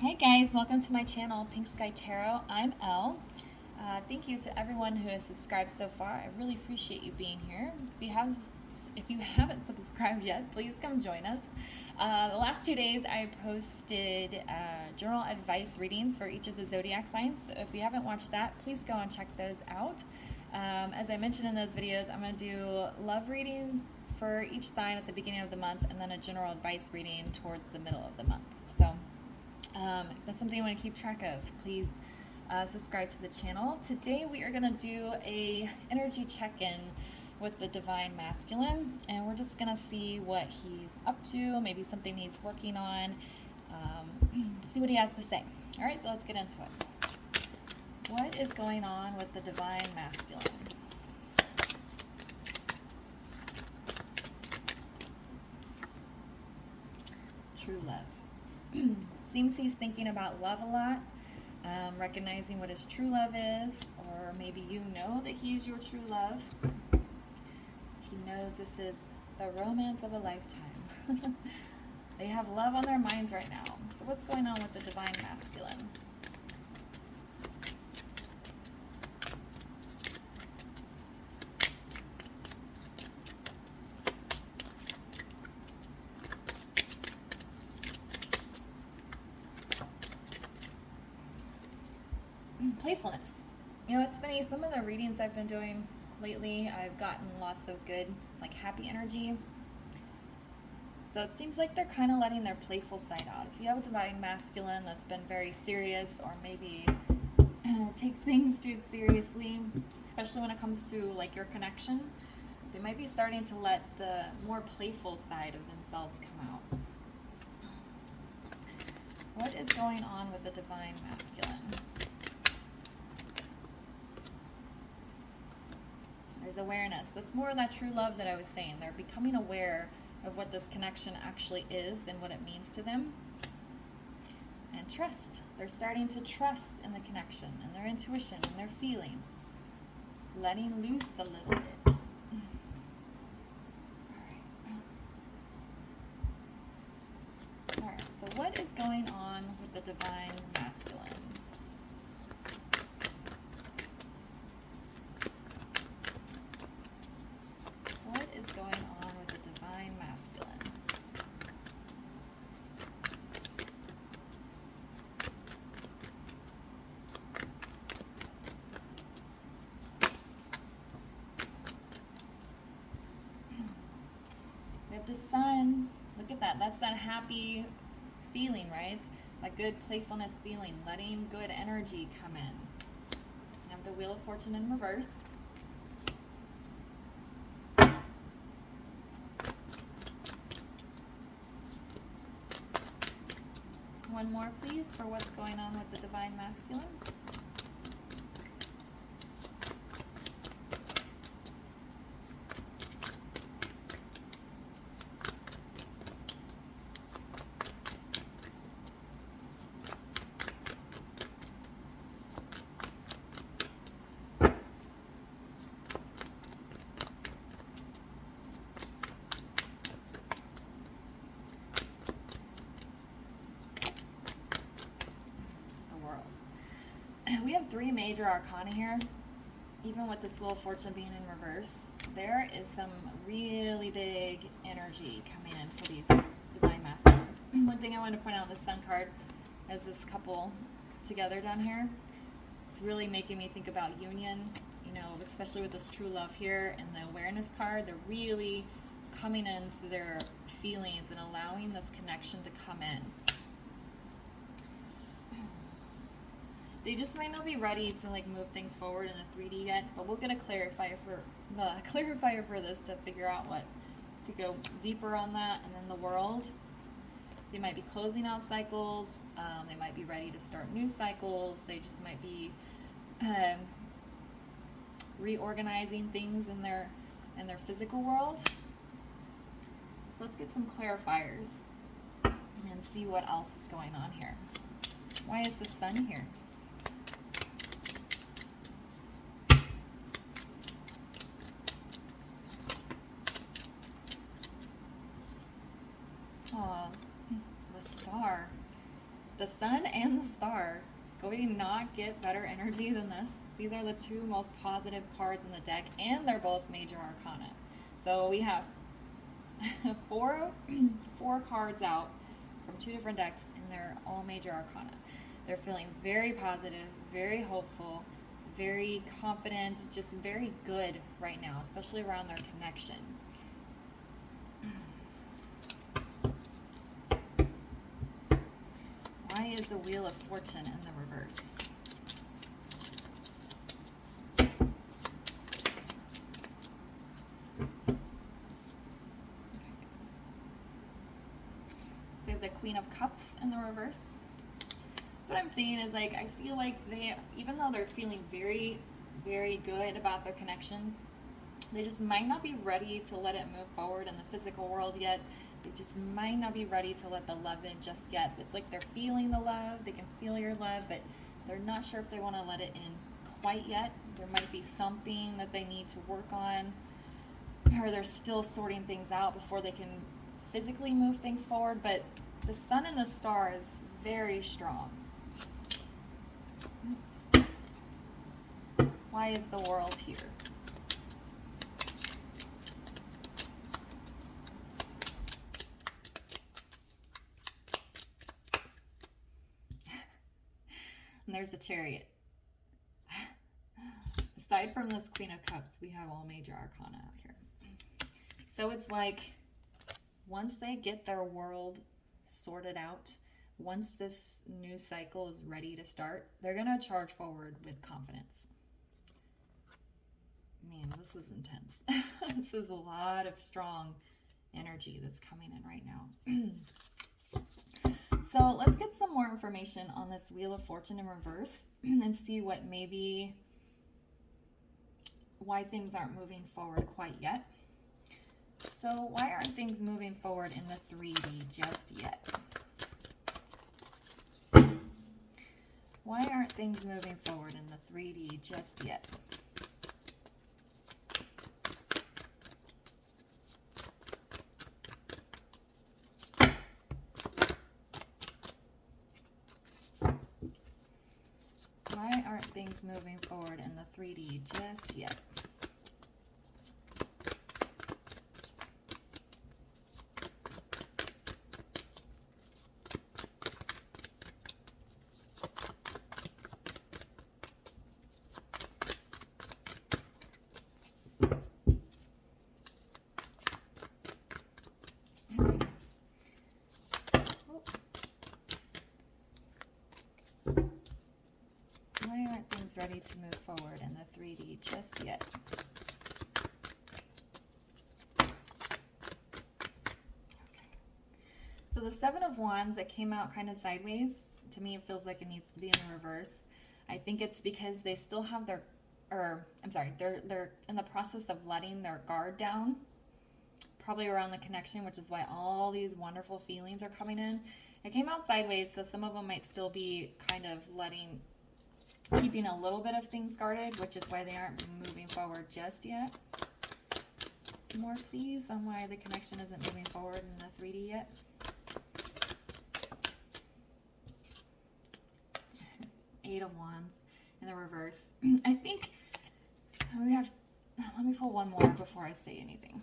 Hi guys, welcome to my channel, Pink Sky Tarot. I'm Elle. Thank you to everyone who has subscribed so far. I really appreciate you being here. If you haven't subscribed yet, please come join us. The last 2 days I posted journal advice readings for each of the zodiac signs. So if you haven't watched that, please go and check those out. As I mentioned in those videos, I'm going to do love readings for each sign at the beginning of the month and then a general advice reading towards the middle of the month. So if that's something you want to keep track of, please subscribe to the channel. Today we are going to do a energy check-in with the Divine Masculine, and we're just going to see what he's up to, maybe something he's working on, see what he has to say. All right, so let's get into it. What is going on with the Divine Masculine? True love. Seems he's thinking about love a lot, recognizing what his true love is, or maybe you know that he is your true love. He knows this is the romance of a lifetime. They have love on their minds right now. So what's going on with the Divine Masculine? Playfulness. You know, it's funny, some of the readings I've been doing lately, I've gotten lots of good, like, happy energy. So it seems like they're kind of letting their playful side out. If you have a Divine Masculine that's been very serious, or maybe take things too seriously, especially when it comes to, like, your connection, they might be starting to let the more playful side of themselves come out. What is going on with the Divine Masculine? There's awareness. That's more of that true love that I was saying. They're becoming aware of what this connection actually is and what it means to them. And trust. They're starting to trust in the connection and their intuition and their feelings. Letting loose a little bit. Alright, so what is going on with the Divine Masculine? What is going on with the Divine Masculine? We have the Sun. Look at that. That's that happy feeling, right? That good playfulness feeling, letting good energy come in. We have the Wheel of Fortune in reverse. One more, please, for what's going on with the Divine Masculine. We have 3 major arcana here. Even with this Wheel of Fortune being in reverse, there is some really big energy coming in for these Divine Masculine. One thing I want to point out, this Sun card is this couple together down here. It's really making me think about union, you know, especially with this true love here, and the awareness card. They're really coming into their feelings and allowing this connection to come in. They just might not be ready to, like, move things forward in the 3D yet, but we'll get a clarifier for this to figure out what to go deeper on that. And then the World, they might be closing out cycles. They might be ready to start new cycles. They just might be reorganizing things in their physical world. So let's get some clarifiers and see what else is going on here. Why is the Sun here? The Star. The sun and the star. Could we not get better energy than this? These are the two most positive cards in the deck, and they're both major arcana. So we have four cards out from two different decks, and they're all major arcana. They're feeling very positive, very hopeful, very confident, just very good right now, especially around their connection. Why is the Wheel of Fortune in the reverse? So we have the Queen of Cups in the reverse. So what I'm seeing is, like, I feel like they, even though they're feeling very, very good about their connection, they just might not be ready to let it move forward in the physical world yet. They just might not be ready to let the love in just yet. It's like they're feeling the love, they can feel your love, but they're not sure if they want to let it in quite yet. There might be something that they need to work on, or they're still sorting things out before they can physically move things forward. But the sun and the star is very strong. Why is the World here? And there's the Chariot. Aside from this Queen of Cups, we have all major arcana out here. So it's like, once they get their world sorted out, once this new cycle is ready to start, they're going to charge forward with confidence. Man, this is intense. This is a lot of strong energy that's coming in right now. So let's get some more information on this Wheel of Fortune in reverse and see what maybe, why things aren't moving forward quite yet. So why aren't things moving forward in the 3D just yet? Why aren't things moving forward in the 3D just yet? Why aren't things moving forward in the 3D just yet? Why aren't things ready to move forward in the 3D just yet? Okay. So the Seven of Wands that came out kind of sideways, to me it feels like it needs to be in the reverse. I think it's because they still have their, they're in the process of letting their guard down, probably around the connection, which is why all these wonderful feelings are coming in. It came out sideways, so some of them might still be kind of keeping a little bit of things guarded, which is why they aren't moving forward just yet. More, please, on why the connection isn't moving forward in the 3D yet. Eight of Wands in the reverse. I think we have, let me pull one more before I say anything.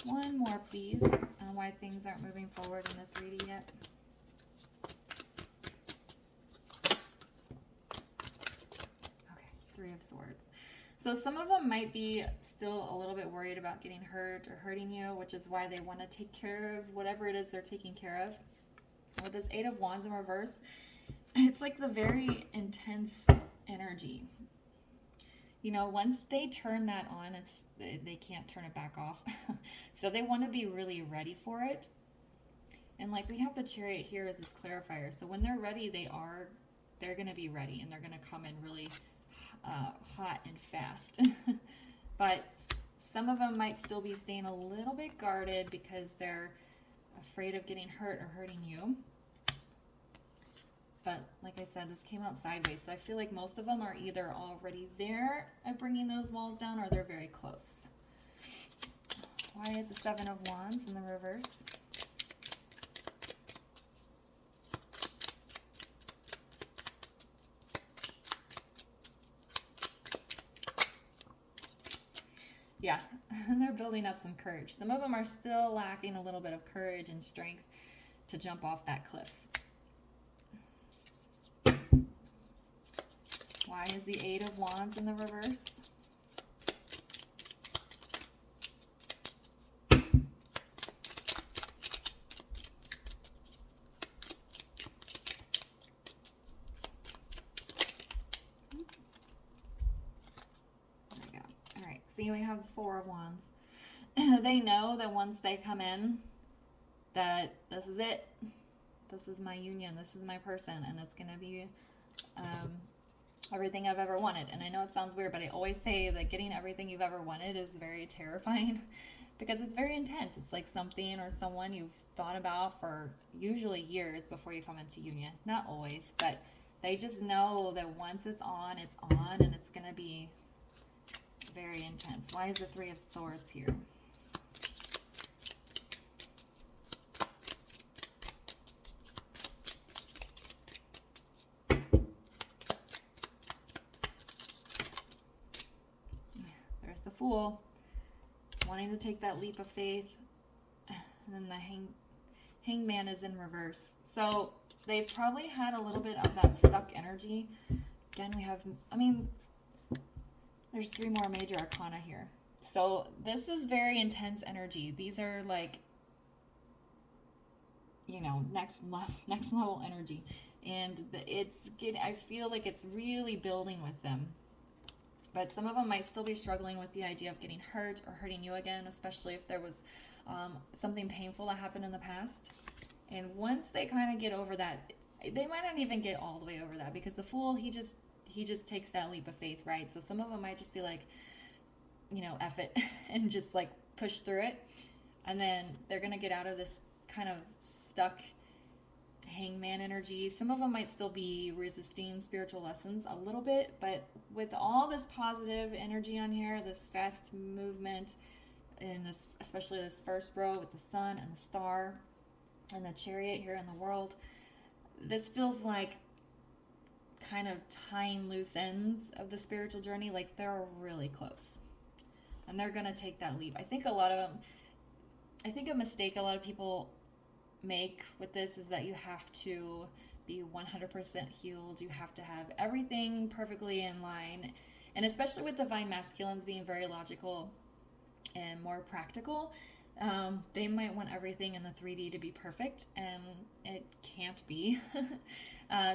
One more, please, on why things aren't moving forward in the 3D yet. Okay, Three of Swords. So some of them might be still a little bit worried about getting hurt or hurting you, which is why they want to take care of whatever it is they're taking care of. With this Eight of Wands in reverse, it's like the very intense energy. You know, once they turn that on, they can't turn it back off. So they want to be really ready for it. And like we have the Chariot here as this clarifier. So when they're ready, they're going to be ready, and they're going to come in really hot and fast. But some of them might still be staying a little bit guarded because they're afraid of getting hurt or hurting you. But like I said, this came out sideways, so I feel like most of them are either already there at bringing those walls down, or they're very close. Why is the Seven of Wands in the reverse? Yeah, they're building up some courage. Some of them are still lacking a little bit of courage and strength to jump off that cliff. Why is the Eight of Wands in the reverse? See, we have the Four of Wands. They know that once they come in, that this is it. This is my union. This is my person. And it's going to be everything I've ever wanted. And I know it sounds weird, but I always say that getting everything you've ever wanted is very terrifying because it's very intense. It's like something or someone you've thought about for usually years before you come into union. Not always, but they just know that once it's on, and it's going to be very intense. Why is the Three of Swords here? There's the Fool, wanting to take that leap of faith. And then the Hangman is in reverse. So they've probably had a little bit of that stuck energy. Again, we have, there's 3 more major arcana here. So this is very intense energy. These are like, next level energy. And I feel like it's really building with them. But some of them might still be struggling with the idea of getting hurt or hurting you again, especially if there was something painful that happened in the past. And once they kind of get over that, they might not even get all the way over that, because the Fool, he just takes that leap of faith, right? So some of them might just be like, F it, and just like push through it. And then they're going to get out of this kind of stuck Hangman energy. Some of them might still be resisting spiritual lessons a little bit, but with all this positive energy on here, this fast movement, and this, especially this first row with the Sun and the Star and the Chariot here in the World, this feels like kind of tying loose ends of the spiritual journey. Like they're really close, and they're gonna take that leap. I think a mistake a lot of people make with this is that you have to be 100% healed. You have to have everything perfectly in line, and especially with divine masculines being very logical and more practical, they might want everything in the 3D to be perfect, and it can't be.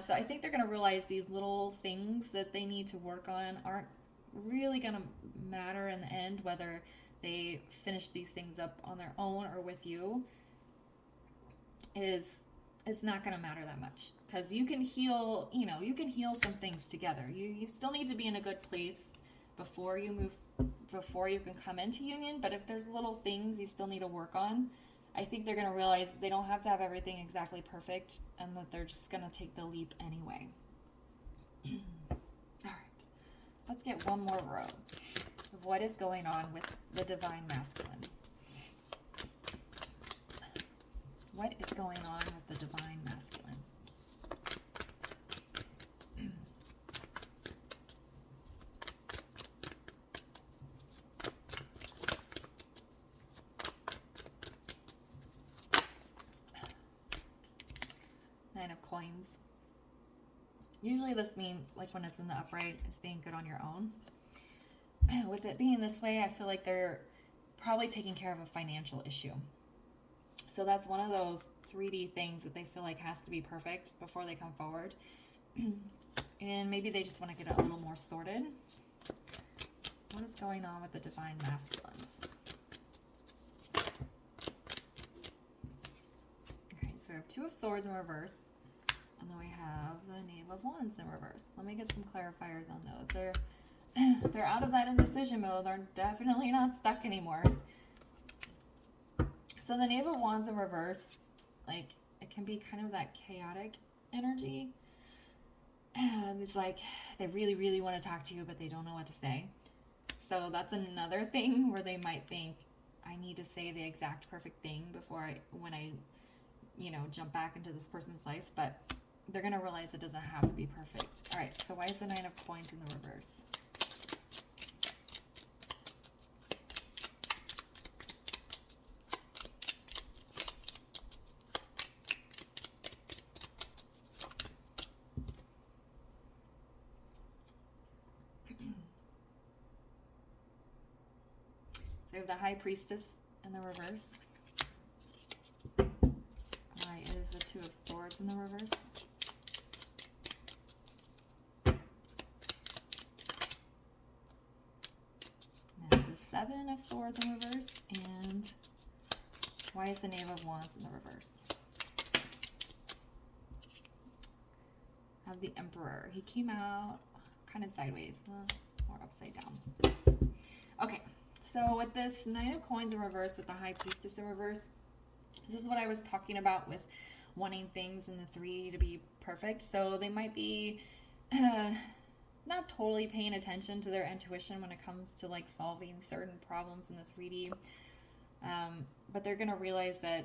So I think they're going to realize these little things that they need to work on aren't really going to matter in the end, whether they finish these things up on their own or with you. It's not going to matter that much, because you can heal some things together. You still need to be in a good place before you can come into union. But if there's little things you still need to work on, I think they're going to realize they don't have to have everything exactly perfect, and that they're just going to take the leap anyway. All right, let's get one more row of what is going on with the divine masculine. What is going on with the divine masculine? Nine of Coins. Usually this means, like when it's in the upright, it's being good on your own. With it being this way, I feel like they're probably taking care of a financial issue. So that's one of those 3D things that they feel like has to be perfect before they come forward. And maybe they just want to get it a little more sorted. What is going on with the divine masculines? Okay, so we have Two of Swords in reverse. And then we have the Knave of Wands in reverse. Let me get some clarifiers on those. They're out of that indecision mode. They're definitely not stuck anymore. So the Knave of Wands in reverse, like, it can be kind of that chaotic energy. It's like they really, really want to talk to you, but they don't know what to say. So that's another thing where they might think, I need to say the exact perfect thing when I jump back into this person's life. But they're going to realize it doesn't have to be perfect. All right, so why is the Nine of Coins in the reverse? We have the High Priestess in the reverse. Why is the Two of Swords in the reverse? And the Seven of Swords in reverse. And why is the Knave of Wands in the reverse? Of the Emperor. He came out kind of sideways, well, or upside down. Okay, so with this Nine of Coins in reverse, with the High Priestess in reverse, this is what I was talking about with wanting things in the 3D to be perfect. So they might be not totally paying attention to their intuition when it comes to like solving certain problems in the 3D. But they're going to realize that,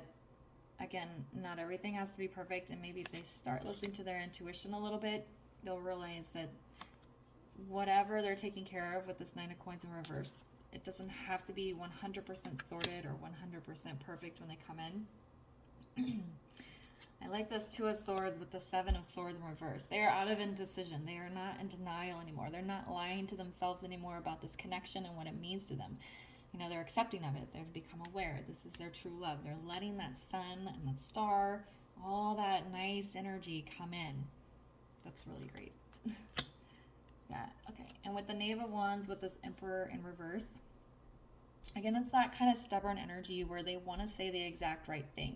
again, not everything has to be perfect. And maybe if they start listening to their intuition a little bit, they'll realize that whatever they're taking care of with this Nine of Coins in reverse, it doesn't have to be 100% sorted or 100% perfect when they come in. I like this Two of Swords with the Seven of Swords in reverse. They are out of indecision. They are not in denial anymore. They're not lying to themselves anymore about this connection and what it means to them. You know, they're accepting of it. They've become aware. This is their true love. They're letting that sun and that star, all that nice energy come in. That's really great. Yeah, okay. And with the Knave of Wands with this Emperor in reverse, again, it's that kind of stubborn energy where they want to say the exact right thing.